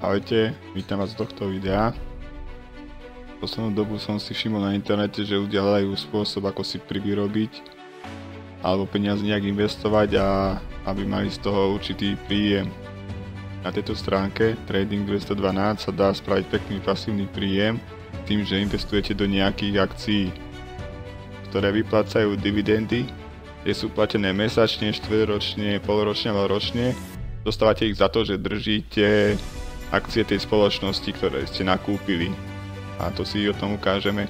Ahojte, vítam vás z tohto videa. Poslednú dobu som si všimol na internete, že ľudia hľadajú spôsob, ako si privyrobiť alebo peniaze nejak investovať a aby mali z toho určitý príjem. Na tejto stránke Trading 212 sa dá spraviť pekný pasívny príjem tým, že investujete do nejakých akcií, ktoré vyplácajú dividendy, kde sú platené mesačne, štvrťročne, polročne alebo ročne. Dostávate ich za to, že držíte akcie tej spoločnosti, ktoré ste nakúpili. A to si o tom ukážeme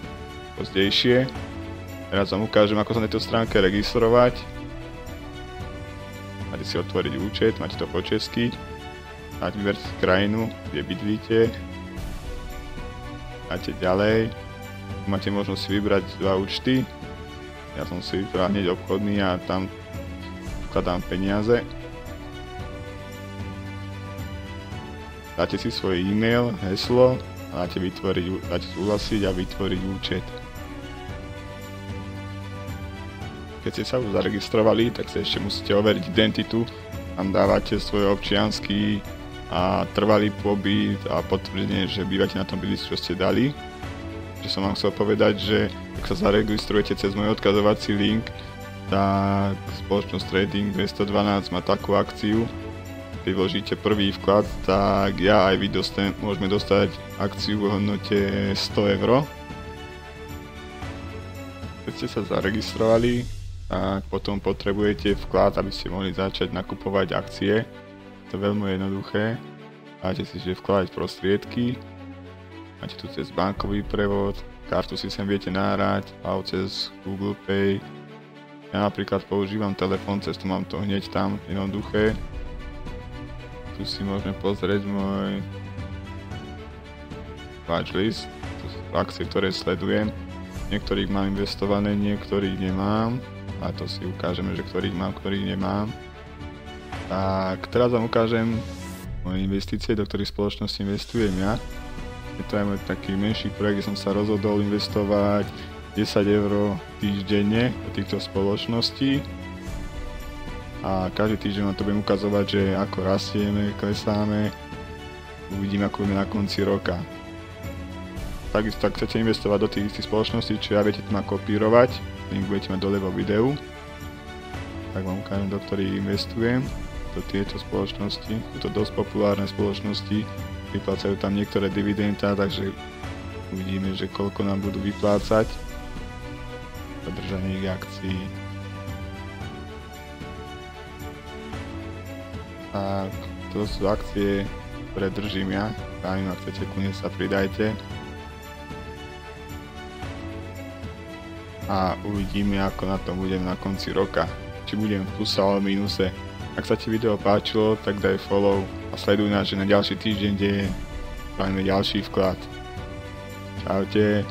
pozdejšie. Teraz vám ukážem, ako sa na tejto stránke registrovať. Máte si otvoriť účet, máte to po česky. Máte vybrať krajinu, kde bydlíte. Máte ďalej. Máte možnosť si vybrať dva účty. Ja som si vybral hneď obchodný a tam vkladám peniaze. Dáte si svoj e-mail, heslo a dáte súhlasiť a vytvoriť účet. Keď ste sa už zaregistrovali, tak sa ešte musíte overiť identitu. Tam dávate svoj občiansky a trvalý pobyt a potvrdenie, že bývate na tom bydlisku, čo ste dali. Že som vám chcel povedať, že ak sa zaregistrujete cez môj odkazovací link, tak spoločnosť Trading 212 má takú akciu. Keď vložíte prvý vklad, tak ja aj vy môžeme dostať akciu v hodnote 100 €. Keď ste sa zaregistrovali, tak potom potrebujete vklad, aby ste mohli začať nakupovať akcie. To je veľmi jednoduché. Máte si, že vkladať prostriedky. Máte tu cez bankový prevod, kartu si sem viete nahrať, alebo cez Google Pay. Ja napríklad používam telefón, cez to mám to hneď tam, jednoduché. Tu si môžeme pozrieť môj watchlist, to sú akcie, ktoré sledujem. Niektorých mám investované, niektorých nemám. A to si ukážeme, že ktorých mám, ktorých nemám. Tak teraz vám ukážem moje investície, do ktorých spoločnosti investujem ja. Je to aj môj taký menší projekt, kde som sa rozhodol investovať 10 € týždenne do týchto spoločností. A každý týždeň vám to budem ukazovať, že ako rastieme, klesáme, uvidíme, ako budeme na konci roka. Takisto, ak chcete investovať do tých istých spoločností, čo ja viete to nakopírovať, link budete mať dole vo videu, tak vám ukážem, do ktorých investujem, do tieto spoločnosti. Sú to dosť populárne spoločnosti, vyplácajú tam niektoré dividenda, takže uvidíme, že koľko nám budú vyplácať za držanie ich akcií. Tak, to sú akcie, ktoré držím ja. Ak chcete, kľudne sa pridajte. A uvidíme, ako na tom budem na konci roka. Či budem v pluse alebo mínuse. Ak sa ti video páčilo, tak daj follow a sleduj nás, že na ďalší týždeň, kde spravíme ďalší vklad. Čaute.